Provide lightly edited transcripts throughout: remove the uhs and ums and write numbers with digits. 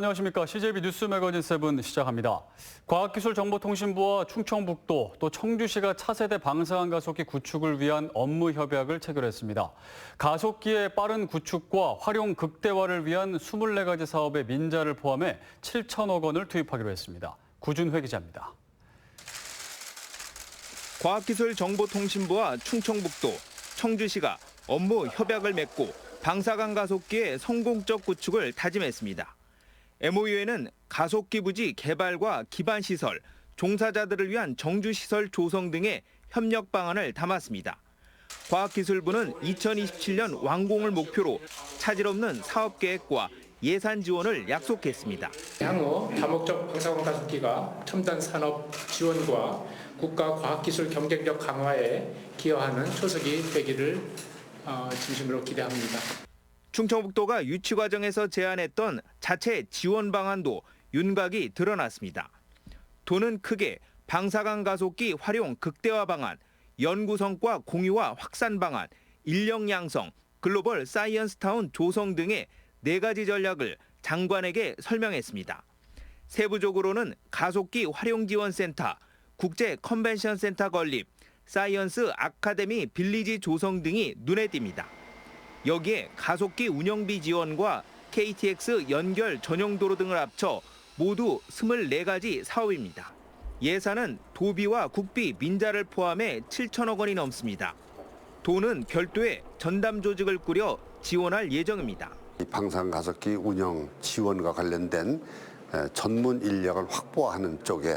안녕하십니까. CJB 뉴스 매거진 7 시작합니다. 과학기술정보통신부와 충청북도 또 청주시가 차세대 방사능 가속기 구축을 위한 업무 협약을 체결했습니다. 가속기의 빠른 구축과 활용 극대화를 위한 24가지 사업에 민자를 포함해 7천억 원을 투입하기로 했습니다. 구준회 기자입니다. 과학기술정보통신부와 충청북도, 청주시가 업무 협약을 맺고 방사능 가속기의 성공적 구축을 다짐했습니다. MOU에는 가속기 부지 개발과 기반시설, 종사자들을 위한 정주시설 조성 등의 협력 방안을 담았습니다. 과학기술부는 2027년 완공을 목표로 차질 없는 사업계획과 예산 지원을 약속했습니다. 향후 다목적 방사능 가속기가 첨단 산업 지원과 국가 과학기술 경쟁력 강화에 기여하는 초석이 되기를 진심으로 기대합니다. 충청북도가 유치 과정에서 제안했던 자체 지원 방안도 윤곽이 드러났습니다. 도는 크게 방사능 가속기 활용 극대화 방안, 연구 성과 공유와 확산 방안, 인력 양성, 글로벌 사이언스 타운 조성 등의 4가지 전략을 장관에게 설명했습니다. 세부적으로는 가속기 활용 지원 센터, 국제 컨벤션 센터 건립, 사이언스 아카데미 빌리지 조성 등이 눈에 띕니다. 여기에 가속기 운영비 지원과 KTX 연결 전용 도로 등을 합쳐 모두 24가지 사업입니다. 예산은 도비와 국비, 민자를 포함해 7천억 원이 넘습니다. 도는 별도의 전담 조직을 꾸려 지원할 예정입니다. 방사능 가속기 운영 지원과 관련된 전문 인력을 확보하는 쪽에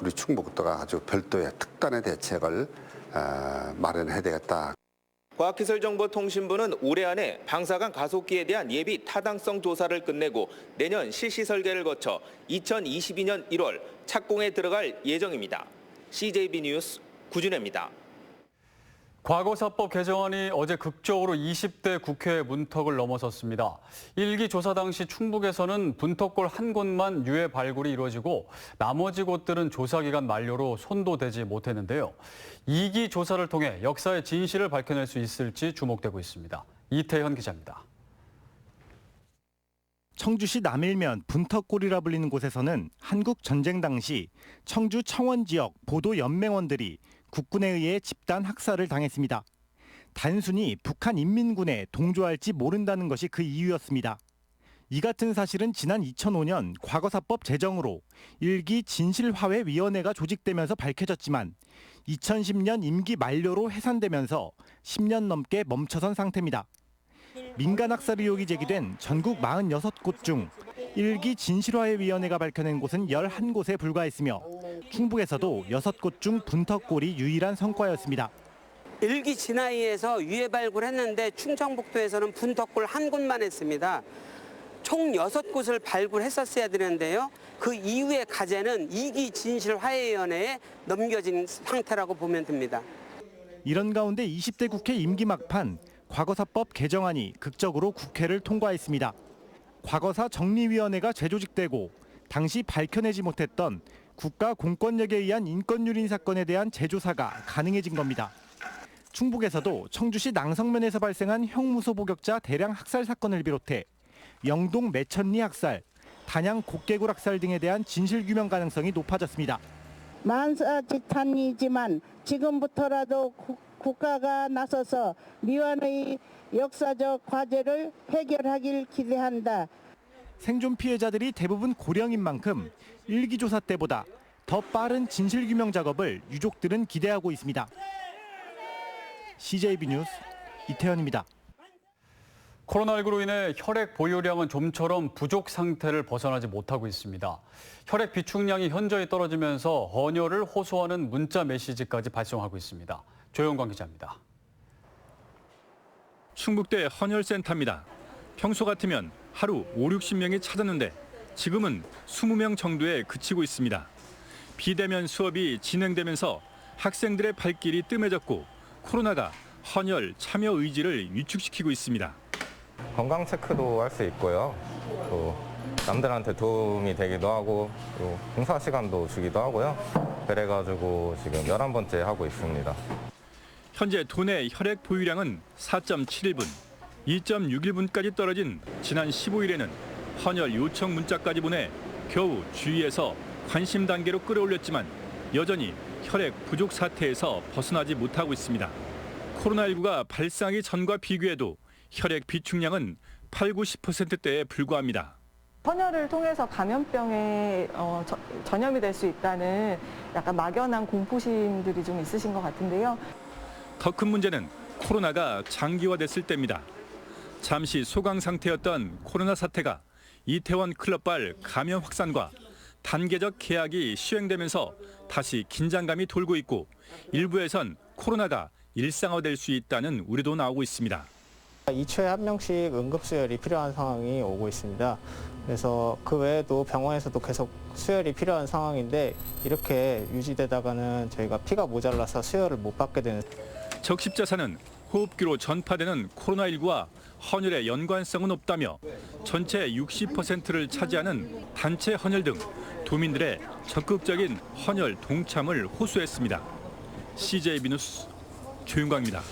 우리 충북도가 아주 별도의 특단의 대책을 마련해야 되겠다. 과학기술정보통신부는 올해 안에 방사능 가속기에 대한 예비 타당성 조사를 끝내고 내년 실시 설계를 거쳐 2022년 1월 착공에 들어갈 예정입니다. CJB 뉴스 구준혜입니다. 과거사법 개정안이 어제 극적으로 20대 국회 문턱을 넘어섰습니다. 1기 조사 당시 충북에서는 분턱골 한 곳만 유해 발굴이 이루어지고 나머지 곳들은 조사 기간 만료로 손도 대지 못했는데요. 2기 조사를 통해 역사의 진실을 밝혀낼 수 있을지 주목되고 있습니다. 이태현 기자입니다. 청주시 남일면 분턱골이라 불리는 곳에서는 한국 전쟁 당시 청주 청원 지역 보도 연맹원들이 국군에 의해 집단 학살을 당했습니다. 단순히 북한 인민군에 동조할지 모른다는 것이 그 이유였습니다. 이 같은 사실은 지난 2005년 과거사법 제정으로 1기 진실화해위원회가 조직되면서 밝혀졌지만 2010년 임기 만료로 해산되면서 10년 넘게 멈춰선 상태입니다. 민간 학살 의혹이 제기된 전국 46곳 중 1기 진실화해위원회가 밝혀낸 곳은 11곳에 불과했으며 충북에서도 6곳 중 분턱골이 유일한 성과였습니다. 1기 진화위에서 유해 발굴했는데 충청북도에서는 분턱골 한 곳만 했습니다. 총 6곳을 발굴했었어야 되는데요. 그 이후의 과제는 2기 진실화해위원회에 넘겨진 상태라고 보면 됩니다. 이런 가운데 20대 국회 임기 막판 과거사법 개정안이 극적으로 국회를 통과했습니다. 과거사 정리위원회가 재조직되고 당시 밝혀내지 못했던 국가 공권력에 의한 인권유린 사건에 대한 재조사가 가능해진 겁니다. 충북에서도 청주시 낭성면에서 발생한 형무소 복역자 대량 학살 사건을 비롯해 영동 매천리 학살, 단양 곡개굴 학살 등에 대한 진실규명 가능성이 높아졌습니다. 만사지탄이지만 지금부터라도 국가가 나서서 미완의 역사적 과제를 해결하길 기대한다. 생존 피해자들이 대부분 고령인 만큼 1기 조사 때보다 더 빠른 진실규명 작업을 유족들은 기대하고 있습니다. CJB 뉴스 이태현입니다. 코로나19로 인해 혈액 보유량은 좀처럼 부족 상태를 벗어나지 못하고 있습니다. 혈액 비축량이 현저히 떨어지면서 헌혈을 호소하는 문자 메시지까지 발송하고 있습니다. 조영광 기자입니다. 충북대 헌혈센터입니다. 평소 같으면 하루 50-60명이 찾았는데 지금은 20명 정도에 그치고 있습니다. 비대면 수업이 진행되면서 학생들의 발길이 뜸해졌고 코로나가 헌혈 참여 의지를 위축시키고 있습니다. 건강 체크도 할 수 있고요. 또 남들한테 도움이 되기도 하고 또 봉사 시간도 주기도 하고요. 그래가지고 지금 11번째 하고 있습니다. 현재 도내 혈액 보유량은 4.71분, 2.61분까지 떨어진 지난 15일에는 헌혈 요청 문자까지 보내 겨우 주위에서 관심 단계로 끌어올렸지만 여전히 혈액 부족 사태에서 벗어나지 못하고 있습니다. 코로나19가 발생하기 전과 비교해도 혈액 비축량은 80~90%대에 불과합니다. 헌혈을 통해서 감염병에 전염이 될 수 있다는 약간 막연한 공포심들이 좀 있으신 것 같은데요. 더 큰 문제는 코로나가 장기화됐을 때입니다. 잠시 소강 상태였던 코로나 사태가 이태원 클럽발 감염 확산과 단계적 개학이 시행되면서 다시 긴장감이 돌고 있고 일부에선 코로나가 일상화될 수 있다는 우려도 나오고 있습니다. 2초에 한 명씩 응급수혈이 필요한 상황이 오고 있습니다. 그래서 그 외에도 병원에서도 계속 수혈이 필요한 상황인데 이렇게 유지되다가는 저희가 피가 모자라서 수혈을 못 받게 되는. 적십자사는 호흡기로 전파되는 코로나19와 헌혈의 연관성은 없다며 전체 60%를 차지하는 단체 헌혈 등 도민들의 적극적인 헌혈 동참을 호소했습니다. CJB 뉴스 조윤광입니다.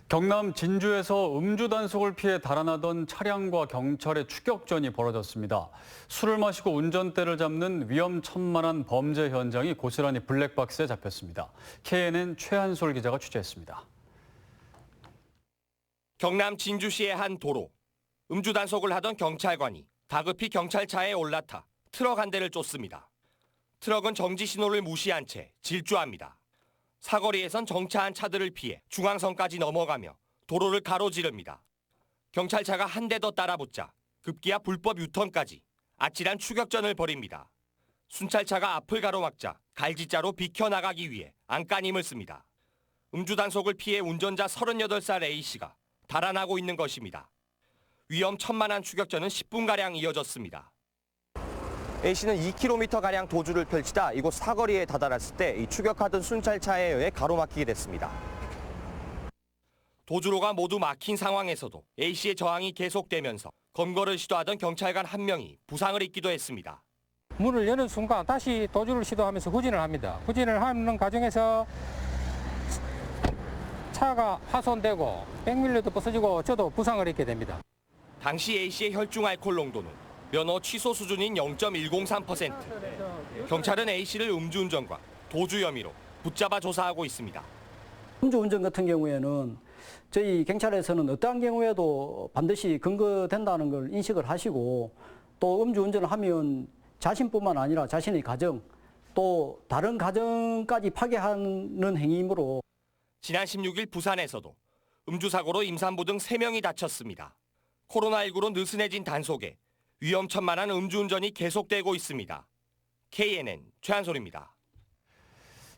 경남 진주에서 음주 단속을 피해 달아나던 차량과 경찰의 추격전이 벌어졌습니다. 술을 마시고 운전대를 잡는 위험천만한 범죄 현장이 고스란히 블랙박스에 잡혔습니다. KNN 최한솔 기자가 취재했습니다. 경남 진주시의 한 도로. 음주 단속을 하던 경찰관이 다급히 경찰차에 올라타 트럭 한 대를 쫓습니다. 트럭은 정지 신호를 무시한 채 질주합니다. 사거리에선 정차한 차들을 피해 중앙선까지 넘어가며 도로를 가로지릅니다. 경찰차가 한 대 더 따라붙자 급기야 불법 유턴까지 아찔한 추격전을 벌입니다. 순찰차가 앞을 가로막자 갈지자로 비켜나가기 위해 안간힘을 씁니다. 음주 단속을 피해 운전자 38살 A씨가 달아나고 있는 것입니다. 위험천만한 추격전은 10분가량 이어졌습니다. A씨는 2km가량 도주를 펼치다 이곳 사거리에 다다랐을 때 이 추격하던 순찰차에 의해 가로막히게 됐습니다. 도주로가 모두 막힌 상황에서도 A씨의 저항이 계속되면서 검거를 시도하던 경찰관 한 명이 부상을 입기도 했습니다. 문을 여는 순간 다시 도주를 시도하면서 후진을 합니다. 후진을 하는 과정에서 차가 파손되고 백밀러도 부서지고 저도 부상을 입게 됩니다. 당시 A씨의 혈중 알코올 농도는 면허 취소 수준인 0.103%. 경찰은 A씨를 음주운전과 도주 혐의로 붙잡아 조사하고 있습니다. 음주운전 같은 경우에는 저희 경찰에서는 어떠한 경우에도 반드시 근거된다는 걸 인식을 하시고 또 음주운전을 하면 자신뿐만 아니라 자신의 가정 또 다른 가정까지 파괴하는 행위이므로 지난 16일 부산에서도 음주사고로 임산부 등 3명이 다쳤습니다. 코로나19로 느슨해진 단속에 위험천만한 음주운전이 계속되고 있습니다. KNN 최한솔입니다.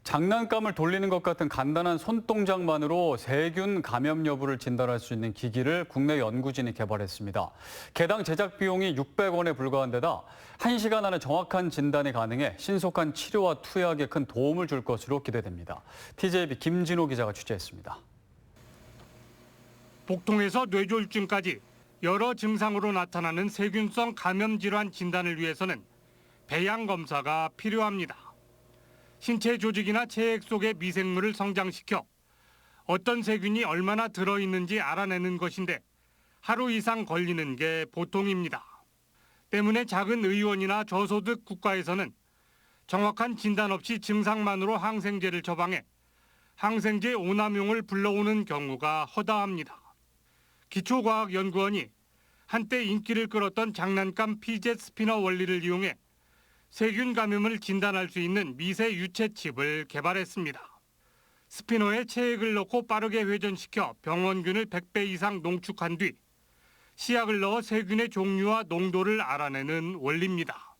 장난감을 돌리는 것 같은 간단한 손동작만으로 세균 감염 여부를 진단할 수 있는 기기를 국내 연구진이 개발했습니다. 개당 제작 비용이 600원에 불과한 데다 1시간 안에 정확한 진단이 가능해 신속한 치료와 투약에 큰 도움을 줄 것으로 기대됩니다. TJB 김진호 기자가 취재했습니다. 복통에서 뇌졸중까지 여러 증상으로 나타나는 세균성 감염 질환 진단을 위해서는 배양 검사가 필요합니다. 신체 조직이나 체액 속의 미생물을 성장시켜 어떤 세균이 얼마나 들어있는지 알아내는 것인데 하루 이상 걸리는 게 보통입니다. 때문에 작은 의원이나 저소득 국가에서는 정확한 진단 없이 증상만으로 항생제를 처방해 항생제 오남용을 불러오는 경우가 허다합니다. 기초과학연구원이 한때 인기를 끌었던 장난감 피젯 스피너 원리를 이용해 세균 감염을 진단할 수 있는 미세 유체 칩을 개발했습니다. 스피너에 체액을 넣고 빠르게 회전시켜 병원균을 100배 이상 농축한 뒤 시약을 넣어 세균의 종류와 농도를 알아내는 원리입니다.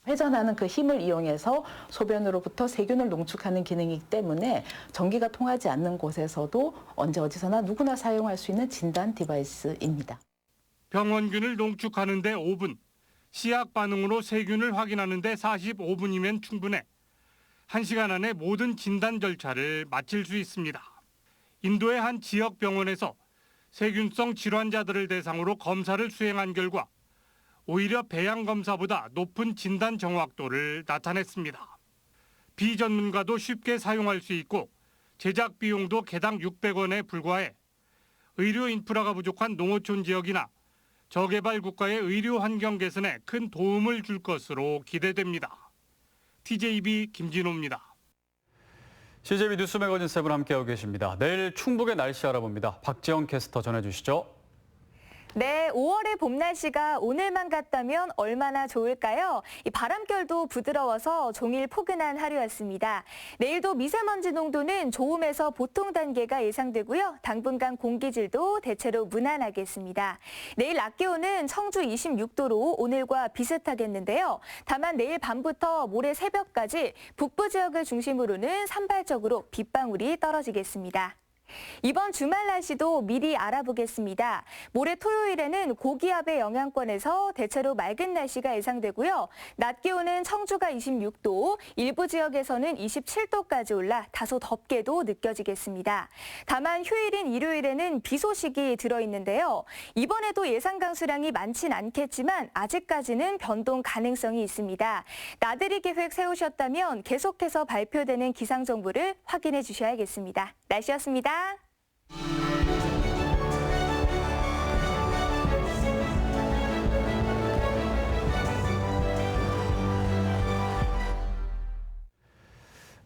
회전하는 그 힘을 이용해서 소변으로부터 세균을 농축하는 기능이기 때문에 전기가 통하지 않는 곳에서도 언제 어디서나 누구나 사용할 수 있는 진단 디바이스입니다. 병원균을 농축하는 데 5분, 시약 반응으로 세균을 확인하는 데 45분이면 충분해 1시간 안에 모든 진단 절차를 마칠 수 있습니다. 인도의 한 지역 병원에서 세균성 질환자들을 대상으로 검사를 수행한 결과 오히려 배양 검사보다 높은 진단 정확도를 나타냈습니다. 비전문가도 쉽게 사용할 수 있고 제작 비용도 개당 600원에 불과해 의료 인프라가 부족한 농어촌 지역이나 저개발 국가의 의료 환경 개선에 큰 도움을 줄 것으로 기대됩니다. TJB 김진호입니다. CJB 뉴스 매거진 7 함께하고 계십니다. 내일 충북의 날씨 알아봅니다. 박지영 캐스터 전해주시죠. 네, 5월의 봄 날씨가 오늘만 같다면 얼마나 좋을까요? 이 바람결도 부드러워서 종일 포근한 하루였습니다. 내일도 미세먼지 농도는 좋음에서 보통 단계가 예상되고요. 당분간 공기질도 대체로 무난하겠습니다. 내일 낮 기온은 청주 26도로 오늘과 비슷하겠는데요. 다만 내일 밤부터 모레 새벽까지 북부 지역을 중심으로는 산발적으로 빗방울이 떨어지겠습니다. 이번 주말 날씨도 미리 알아보겠습니다. 모레 토요일에는 고기압의 영향권에서 대체로 맑은 날씨가 예상되고요. 낮 기온은 청주가 26도, 일부 지역에서는 27도까지 올라 다소 덥게도 느껴지겠습니다. 다만 휴일인 일요일에는 비 소식이 들어있는데요. 이번에도 예상 강수량이 많진 않겠지만 아직까지는 변동 가능성이 있습니다. 나들이 계획 세우셨다면 계속해서 발표되는 기상 정보를 확인해 주셔야겠습니다. 날씨였습니다.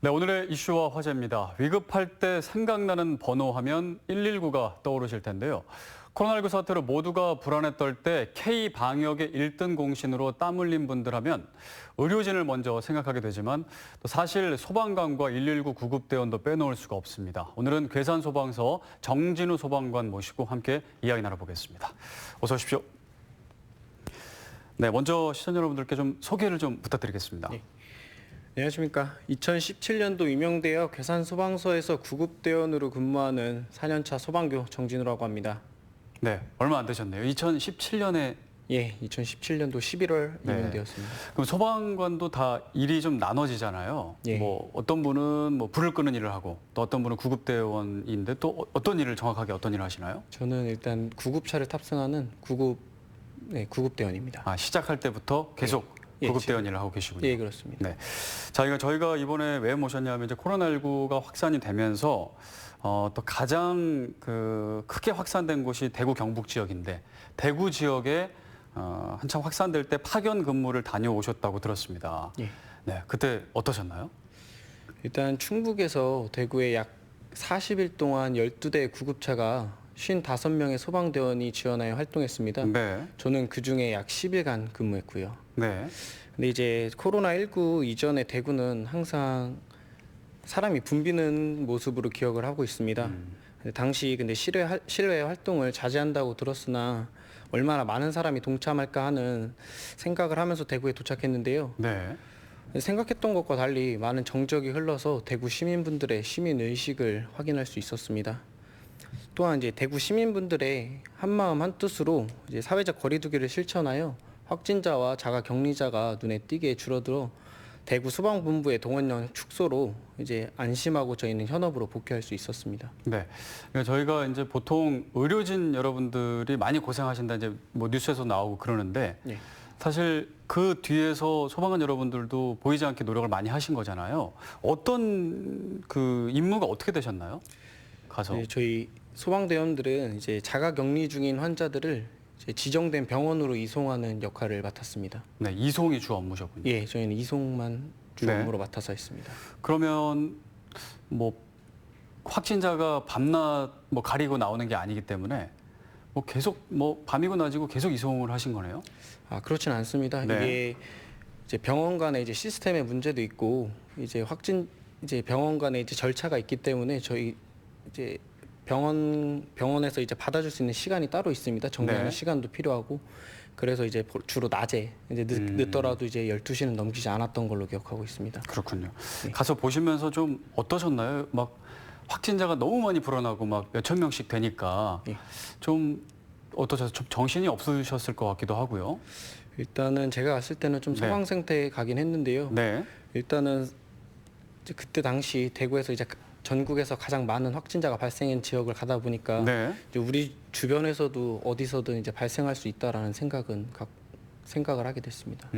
네, 오늘의 이슈와 화제입니다. 위급할 때 생각나는 번호 하면 119가 떠오르실 텐데요. 코로나19 사태로 모두가 불안에 떨 때 K방역의 1등 공신으로 땀 흘린 분들 하면 의료진을 먼저 생각하게 되지만 또 사실 소방관과 119 구급대원도 빼놓을 수가 없습니다. 오늘은 괴산소방서 정진우 소방관 모시고 함께 이야기 나눠보겠습니다. 어서 오십시오. 네, 먼저 시청자 여러분들께 좀 소개를 좀 부탁드리겠습니다. 네. 안녕하십니까. 2017년도 임용되어 괴산소방서에서 구급대원으로 근무하는 4년차 소방교 정진우라고 합니다. 네, 얼마 안 되셨네요. 2017년에 예, 2017년도 11월 임용되었습니다. 그럼 소방관도 다 일이 좀 나눠지잖아요. 예. 뭐 어떤 분은 뭐 불을 끄는 일을 하고 또 어떤 분은 구급대원인데 또 어떤 일을 정확하게 어떤 일을 하시나요? 저는 일단 구급차를 탑승하는 구급대원입니다. 아, 시작할 때부터 계속 예, 구급대원 일을 하고 계시군요. 예, 그렇습니다. 네. 자, 저희가 이번에 왜 모셨냐면 이제 코로나19가 확산이 되면서 또 가장 크게 확산된 곳이 대구 경북 지역인데 대구 지역에 한참 확산될 때 파견 근무를 다녀오셨다고 들었습니다. 예. 네, 그때 어떠셨나요? 일단 충북에서 대구에 약 40일 동안 12대의 구급차가 55명의 소방대원이 지원하여 활동했습니다. 네. 저는 그중에 약 10일간 근무했고요. 네. 근데 이제 코로나19 이전에 대구는 항상 사람이 붐비는 모습으로 기억을 하고 있습니다. 당시 근데 실외 활동을 자제한다고 들었으나 얼마나 많은 사람이 동참할까 하는 생각을 하면서 대구에 도착했는데요. 네. 생각했던 것과 달리 많은 정적이 흘러서 대구 시민분들의 시민 의식을 확인할 수 있었습니다. 또한 이제 대구 시민분들의 한마음 한뜻으로 이제 사회적 거리두기를 실천하여 확진자와 자가 격리자가 눈에 띄게 줄어들어 대구 소방본부의 동원령 축소로 이제 안심하고 저희는 현업으로 복귀할 수 있었습니다. 네, 그러니까 저희가 이제 보통 의료진 여러분들이 많이 고생하신다 이제 뭐 뉴스에서 나오고 그러는데 네. 사실 그 뒤에서 소방관 여러분들도 보이지 않게 노력을 많이 하신 거잖아요. 어떤 임무가 어떻게 되셨나요? 가서 네, 저희 소방대원들은 이제 자가 격리 중인 환자들을 이제 지정된 병원으로 이송하는 역할을 맡았습니다. 네, 이송이 주 업무셨군요. 예, 저희는 이송만 주 네. 업무로 맡아서 했습니다. 그러면 뭐 확진자가 밤낮 뭐 가리고 나오는 게 아니기 때문에 뭐 계속 뭐 밤이고 낮이고 계속 이송을 하신 거네요? 아, 그렇지는 않습니다. 네. 이게 이제 병원 간의 이제 시스템의 문제도 있고 이제 병원 간의 이제 절차가 있기 때문에 저희 이제 병원에서 이제 받아줄 수 있는 시간이 따로 있습니다. 정리하는 네. 시간도 필요하고 그래서 이제 주로 낮에 이제 늦더라도 이제 12시는 넘기지 않았던 걸로 기억하고 있습니다. 그렇군요. 네. 가서 보시면서 좀 어떠셨나요? 막 확진자가 너무 많이 불어나고 막 몇천 명씩 되니까 예. 좀 어떠셨어요? 좀 정신이 없으셨을 것 같기도 하고요. 일단은 제가 갔을 때는 좀 네. 소강 상태에 가긴 했는데요. 네. 일단은 이제 그때 당시 대구에서 이제 전국에서 가장 많은 확진자가 발생한 지역을 가다 보니까 네. 이제 우리 주변에서도 어디서든 이제 발생할 수 있다라는 생각을 하게 됐습니다.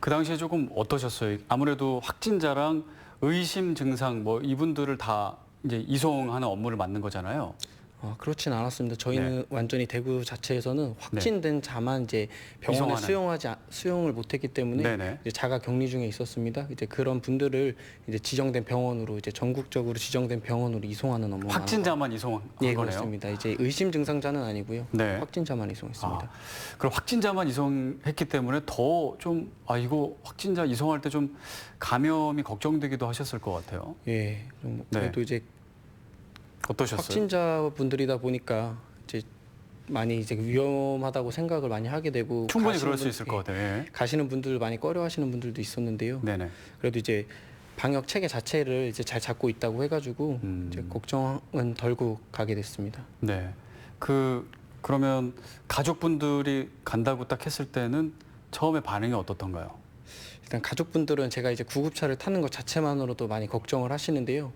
그 당시에 조금 어떠셨어요? 아무래도 확진자랑 의심 증상 뭐 이분들을 다 이제 이송하는 업무를 맡는 거잖아요. 그렇진 않았습니다. 저희는 완전히 대구 자체에서는 확진된 자만 이제 병원에 수용을 못했기 때문에 이제 자가 격리 중에 있었습니다. 이제 그런 분들을 이제 지정된 병원으로 이제 전국적으로 지정된 병원으로 이송하는 업무. 확진자만 이송한 거네요. 그렇습니다. 이제 의심 증상자는 아니고요. 확진자만 이송했습니다. 그럼 확진자만 이송했기 때문에 더 좀 이거 확진자 이송할 때 좀 감염이 걱정되기도 하셨을 것 같아요. 예, 좀 그래도 이제 어떠셨어요? 확진자분들이다 보니까 이제 많이 이제 위험하다고 생각을 많이 하게 되고 충분히 그럴 수 있을 것 같아요. 가시는 분들 많이 꺼려하시는 분들도 있었는데요. 그래도 이제 방역 체계 자체를 이제 잘 잡고 있다고 해가지고 이제 걱정은 덜고 가게 됐습니다. 네. 그러면 가족분들이 간다고 딱 했을 때는 처음에 반응이 어떻던가요? 일단 가족분들은 제가 이제 구급차를 타는 것 자체만으로도 많이 걱정을 하시는데요.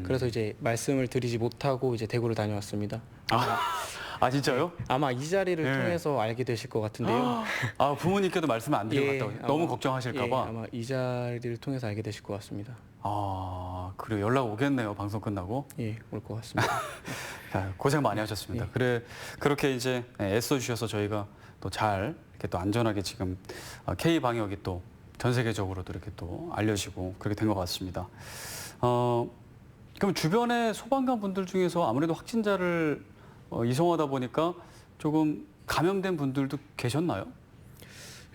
그래서 이제 말씀을 드리지 못하고 이제 대구를 다녀왔습니다. 진짜요? 아마 이 자리를 통해서 알게 되실 것 같은데요. 부모님께도 말씀을 안 드리고 갔다고 너무 걱정하실까 봐. 아마 이 자리를 통해서 알게 되실 것 같습니다. 그래요. 연락 오겠네요. 방송 끝나고. 예, 올 것 같습니다. 고생 많이 하셨습니다. 그렇게 이제 애써 주셔서 저희가 또 잘 이렇게 또 안전하게 지금 K 방역이 또 전 세계적으로도 이렇게 또 알려지고 그렇게 된 것 같습니다. 그럼 주변의 소방관 분들 중에서 아무래도 확진자를 이송하다 보니까 조금 감염된 분들도 계셨나요?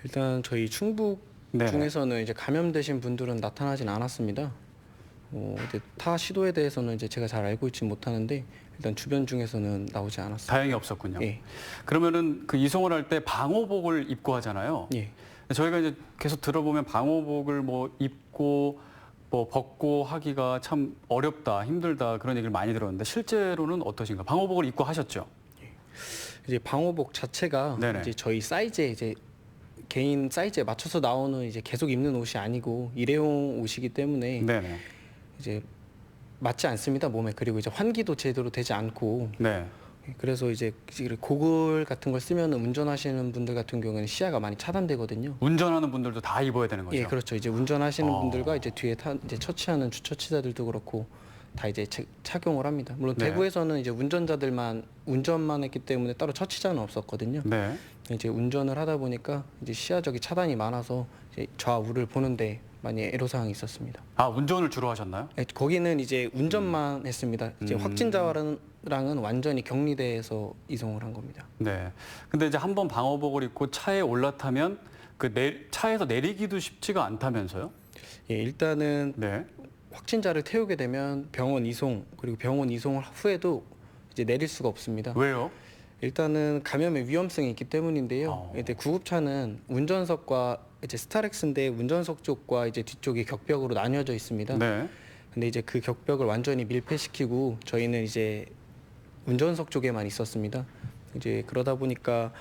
일단 저희 충북 중에서는 이제 감염되신 분들은 나타나진 않았습니다. 이제 타 시도에 대해서는 이제 제가 잘 알고 있지 못하는데 일단 주변 중에서는 나오지 않았습니다. 다행히 없었군요. 그러면은 그 이송을 할 때 방호복을 입고 하잖아요. 저희가 이제 계속 들어보면 방호복을 뭐 입고 뭐 벗고 하기가 참 어렵다, 힘들다 그런 얘기를 많이 들었는데 실제로는 어떠신가? 방호복을 입고 하셨죠? 이제 방호복 자체가 이제 저희 사이즈에 이제 개인 사이즈에 맞춰서 나오는 이제 계속 입는 옷이 아니고 일회용 옷이기 때문에 이제 맞지 않습니다 몸에. 그리고 이제 환기도 제대로 되지 않고 그래서 이제 고글 같은 걸 쓰면 운전하시는 분들 같은 경우에는 시야가 많이 차단되거든요. 운전하는 분들도 다 입어야 되는 거죠? 예, 그렇죠. 이제 운전하시는 분들과 이제 뒤에 이제 처치하는 주처치자들도 그렇고 다 이제 착용을 합니다. 물론 대구에서는 이제 운전만 했기 때문에 따로 처치자는 없었거든요. 이제 운전을 하다 보니까 이제 시야적인 차단이 많아서 이제 좌우를 보는데 많이 애로사항이 있었습니다. 운전을 주로 하셨나요? 네, 거기는 이제 운전만 했습니다. 이제 확진자랑은 완전히 격리돼서 이송을 한 겁니다. 네. 근데 이제 한번 방호복을 입고 차에 올라타면 차에서 내리기도 쉽지가 않다면서요? 예, 일단은 확진자를 태우게 되면 병원 이송 그리고 병원 이송 후에도 이제 내릴 수가 없습니다. 왜요? 일단은 감염의 위험성이 있기 때문인데요. 이제 구급차는 운전석과 이제 스타렉스인데 운전석 쪽과 이제 뒤쪽이 격벽으로 나뉘어져 있습니다. 근데 이제 그 격벽을 완전히 밀폐시키고 저희는 이제 운전석 쪽에만 있었습니다. 이제 그러다 보니까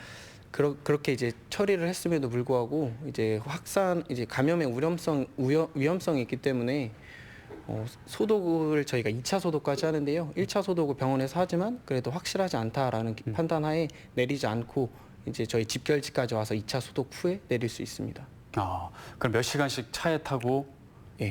그렇게 이제 처리를 했음에도 불구하고 이제 이제 감염의 위험성이 있기 때문에 소독을 저희가 2차 소독까지 하는데요. 1차 소독을 병원에서 하지만 그래도 확실하지 않다라는 판단하에 내리지 않고 이제 저희 집결지까지 와서 2차 소독 후에 내릴 수 있습니다. 그럼 몇 시간씩 차에 타고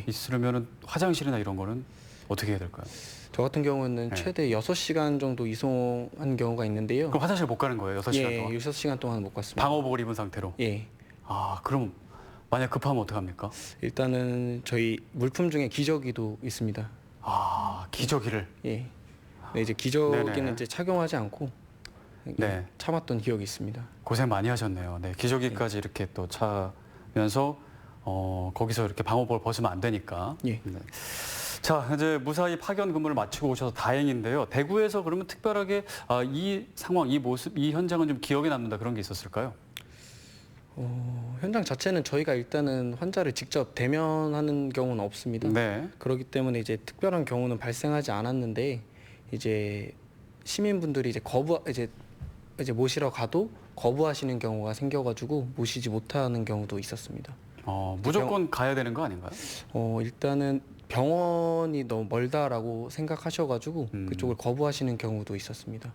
있으려면 화장실이나 이런 거는 어떻게 해야 될까요? 저 같은 경우는 최대 6시간 정도 이송한 경우가 있는데요. 그럼 화장실 못 가는 거예요? 6시간 동안? 6시간 동안 못 갔습니다. 방호복을 입은 상태로? 그럼 만약 급하면 어떡합니까? 일단은 저희 물품 중에 기저귀도 있습니다. 기저귀를? 예. 네, 이제 기저귀는 이제 착용하지 않고 참았던 기억이 있습니다. 고생 많이 하셨네요. 기저귀까지 이렇게 또 차면서 거기서 이렇게 방호복을 벗으면 안 되니까. 자, 이제 무사히 파견 근무를 마치고 오셔서 다행인데요. 대구에서 그러면 특별하게 이 상황, 이 모습, 이 현장은 좀 기억에 남는다 그런 게 있었을까요? 현장 자체는 저희가 일단은 환자를 직접 대면하는 경우는 없습니다. 그렇기 때문에 이제 특별한 경우는 발생하지 않았는데 이제 시민분들이 이제 모시러 가도 거부하시는 경우가 생겨가지고 모시지 못하는 경우도 있었습니다. 무조건 가야 되는 거 아닌가요? 일단은 병원이 너무 멀다라고 생각하셔가지고 그쪽을 거부하시는 경우도 있었습니다.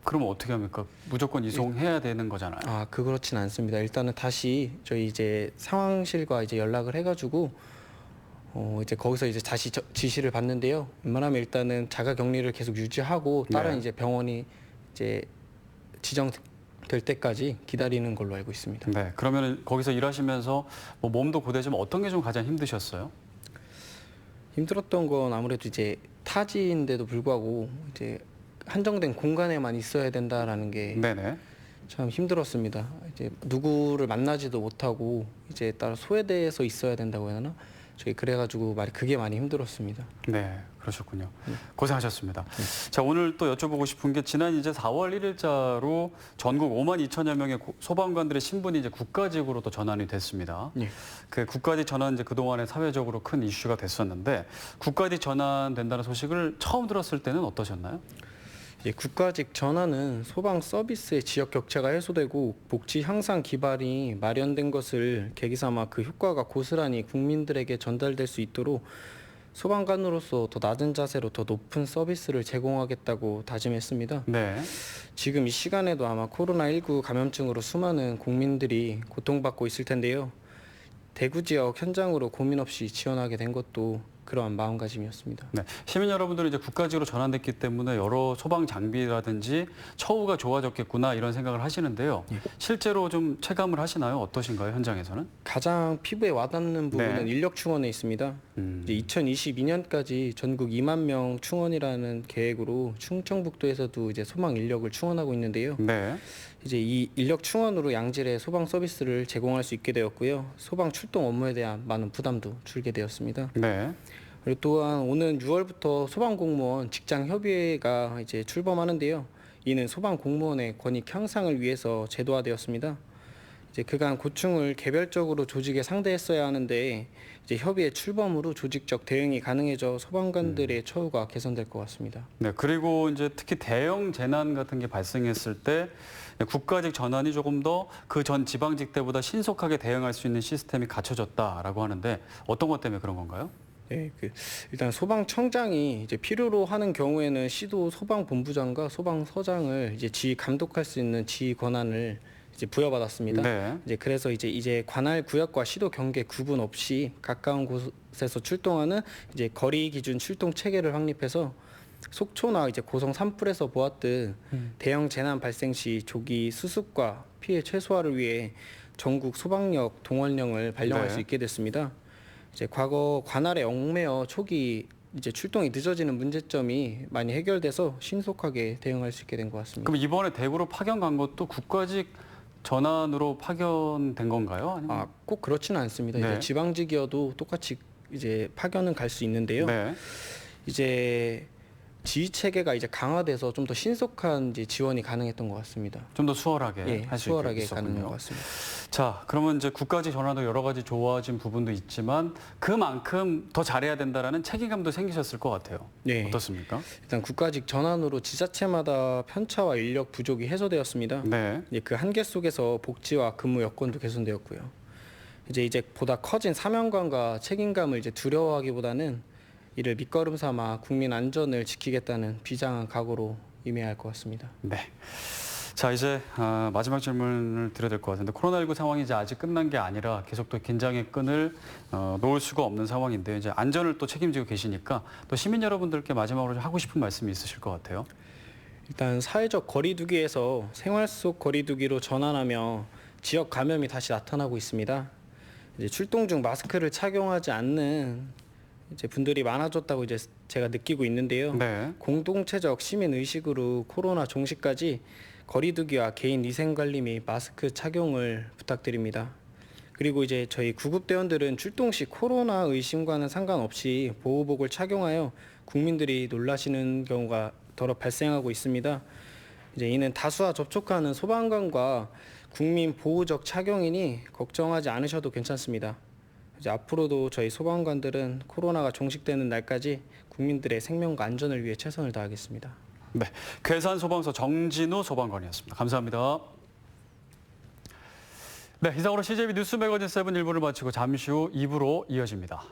그럼 어떻게 합니까? 무조건 이송해야 되는 거잖아요. 그렇진 않습니다. 일단은 다시 저희 이제 상황실과 이제 연락을 해가지고 이제 거기서 이제 다시 지시를 받는데요. 웬만하면 일단은 자가 격리를 계속 유지하고 다른 네. 이제 병원이 이제 지정될 때까지 기다리는 걸로 알고 있습니다. 네, 그러면 거기서 일하시면서 뭐 몸도 고되지만 어떤 게 좀 가장 힘드셨어요? 힘들었던 건 아무래도 이제 타지인데도 불구하고 이제 한정된 공간에만 있어야 된다라는 게 네네. 참 힘들었습니다. 이제 누구를 만나지도 못하고 이제 따로 소외돼서 있어야 된다고 해야 하나? 저희 그래가지고 그게 많이 힘들었습니다. 네, 그러셨군요. 고생하셨습니다. 자, 오늘 또 여쭤보고 싶은 게 지난 이제 4월 1일자로 전국 5만 2천여 명의 소방관들의 신분이 이제 국가직으로 또 전환이 됐습니다. 예. 그 국가직 전환 이제 그동안에 사회적으로 큰 이슈가 됐었는데 국가직 전환된다는 소식을 처음 들었을 때는 어떠셨나요? 국가직 전환은 소방 서비스의 지역 격차가 해소되고 복지 향상 기반이 마련된 것을 계기 삼아 그 효과가 고스란히 국민들에게 전달될 수 있도록 소방관으로서 더 낮은 자세로 더 높은 서비스를 제공하겠다고 다짐했습니다. 네. 지금 이 시간에도 아마 코로나19 감염증으로 수많은 국민들이 고통받고 있을 텐데요. 대구 지역 현장으로 고민 없이 지원하게 된 것도 그러한 마음가짐이었습니다. 네, 시민 여러분들은 이제 국가직으로 전환됐기 때문에 여러 소방 장비라든지 처우가 좋아졌겠구나 이런 생각을 하시는데요. 예. 실제로 좀 체감을 하시나요? 어떠신가요? 현장에서는? 가장 피부에 와닿는 부분은 네. 인력 충원에 있습니다. 이제 2022년까지 전국 2만 명 충원이라는 계획으로 충청북도에서도 이제 소방 인력을 충원하고 있는데요. 네. 이제 이 인력 충원으로 양질의 소방 서비스를 제공할 수 있게 되었고요. 소방 출동 업무에 대한 많은 부담도 줄게 되었습니다. 네. 그리고 또한 오는 6월부터 소방공무원 직장협의회가 이제 출범하는데요. 이는 소방공무원의 권익 향상을 위해서 제도화되었습니다. 이제 그간 고충을 개별적으로 조직에 상대했어야 하는데 이제 협의회 출범으로 조직적 대응이 가능해져 소방관들의 처우가 개선될 것 같습니다. 네, 그리고 이제 특히 대형 재난 같은 게 발생했을 때 국가직 전환이 조금 더 그 전 지방직 때보다 신속하게 대응할 수 있는 시스템이 갖춰졌다라고 하는데 어떤 것 때문에 그런 건가요? 네, 일단 소방청장이 이제 필요로 하는 경우에는 시도 소방본부장과 소방서장을 이제 지휘 감독할 수 있는 지휘 권한을 이제 부여받았습니다. 네. 이제 그래서 이제 관할 구역과 시도 경계 구분 없이 가까운 곳에서 출동하는 이제 거리 기준 출동 체계를 확립해서 속초나 이제 고성 산불에서 보았듯 대형 재난 발생 시 조기 수습과 피해 최소화를 위해 전국 소방력 동원령을 발령할 네. 수 있게 됐습니다. 이제 과거 관할에 얽매여 초기 이제 출동이 늦어지는 문제점이 많이 해결돼서 신속하게 대응할 수 있게 된 것 같습니다. 그럼 이번에 대구로 파견 간 것도 국가직 전환으로 파견된 건가요? 아니면... 꼭 그렇지는 않습니다. 네. 이제 지방직이어도 똑같이 이제 파견은 갈 수 있는데요. 네. 이제 지휘 체계가 이제 강화돼서 좀 더 신속한 이제 지원이 가능했던 것 같습니다. 좀 더 수월하게 할 수 수월하게 있었군요. 가능한 것 같습니다. 자, 그러면 이제 국가직 전환도 여러 가지 좋아진 부분도 있지만 그만큼 더 잘해야 된다라는 책임감도 생기셨을 것 같아요. 네. 어떻습니까? 일단 국가직 전환으로 지자체마다 편차와 인력 부족이 해소되었습니다. 네. 그 한계 속에서 복지와 근무 여건도 개선되었고요. 이제 보다 커진 사명감과 책임감을 이제 두려워하기보다는 이를 밑거름 삼아 국민 안전을 지키겠다는 비장한 각오로 임해야 할 것 같습니다. 네. 자, 이제 마지막 질문을 드려야 될 것 같은데 코로나19 상황이 이제 아직 끝난 게 아니라 계속 또 긴장의 끈을 놓을 수가 없는 상황인데 이제 안전을 또 책임지고 계시니까 또 시민 여러분들께 마지막으로 하고 싶은 말씀이 있으실 것 같아요. 일단 사회적 거리두기에서 생활 속 거리두기로 전환하며 지역 감염이 다시 나타나고 있습니다. 이제 출동 중 마스크를 착용하지 않는 이제 분들이 많아졌다고 이제 제가 느끼고 있는데요. 네. 공동체적 시민 의식으로 코로나 종식까지 거리두기와 개인 위생 관리 및 마스크 착용을 부탁드립니다. 그리고 이제 저희 구급대원들은 출동 시 코로나 의심과는 상관없이 보호복을 착용하여 국민들이 놀라시는 경우가 더러 발생하고 있습니다. 이제 이는 다수와 접촉하는 소방관과 국민 보호적 착용이니 걱정하지 않으셔도 괜찮습니다. 이제 앞으로도 저희 소방관들은 코로나가 종식되는 날까지 국민들의 생명과 안전을 위해 최선을 다하겠습니다. 네, 괴산소방서 정진우 소방관이었습니다. 감사합니다. 네, 이상으로 CJB 뉴스 매거진 7 1부를 마치고 잠시 후 2부로 이어집니다.